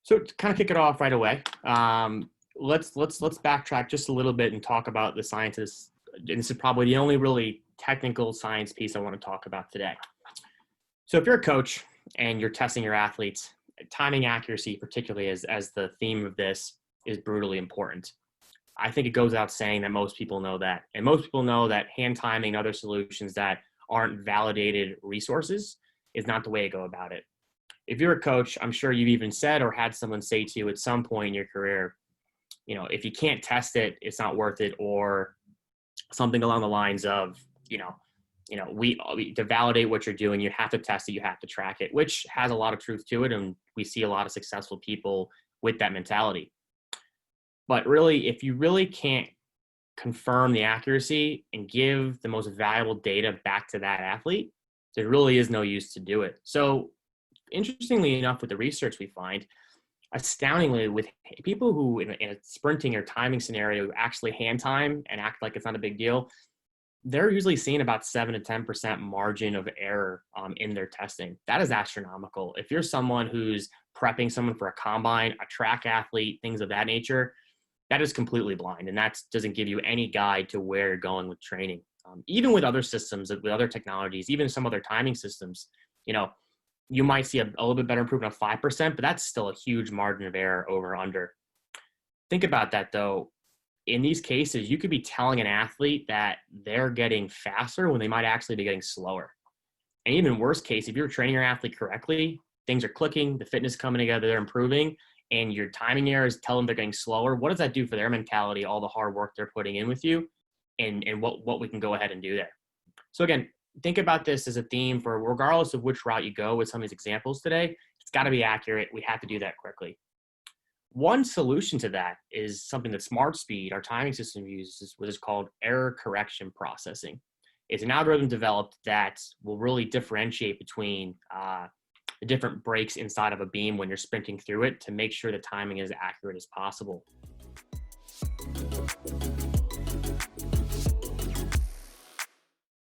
So to kind of kick it off right away, let's backtrack just a little bit and talk about the scientists. And this is probably the only really technical science piece I want to talk about today. So if you're a coach and you're testing your athletes, timing accuracy, particularly as the theme of this, is brutally important. I think it goes without saying that most people know that. And most people know that hand timing and other solutions that aren't validated resources is not the way to go about it. If you're a coach, I'm sure you've even said or had someone say to you at some point in your career, if you can't test it, it's not worth it, or something along the lines of, we to validate what you're doing, you have to test it, you have to track it, which has a lot of truth to it. And we see a lot of successful people with that mentality. But really, if you really can't confirm the accuracy and give the most valuable data back to that athlete, there really is no use to do it. So interestingly enough, with the research we find, astoundingly, with people who in a sprinting or timing scenario actually hand time and act like it's not a big deal, they're usually seeing about 7 to 10% margin of error in their testing. That is astronomical. If you're someone who's prepping someone for a combine, a track athlete, things of that nature, that is completely blind, and that doesn't give you any guide to where you're going with training. Even with other systems, with other technologies, even some other timing systems, you might see a little bit better improvement of 5%, but that's still a huge margin of error over under. Think about that though. In these cases, you could be telling an athlete that they're getting faster when they might actually be getting slower. And even worst case, if you're training your athlete correctly, things are clicking, the fitness coming together, they're improving, and your timing errors tell them they're getting slower. What does that do for their mentality, all the hard work they're putting in with you, and what we can go ahead and do there? So again, think about this as a theme for regardless of which route you go with some of these examples today, it's got to be accurate. We have to do that quickly. One solution to that is something that Smartspeed, our timing system, uses, which is called error correction processing. It's an algorithm developed that will really differentiate between the different breaks inside of a beam when you're sprinting through it to make sure the timing is as accurate as possible.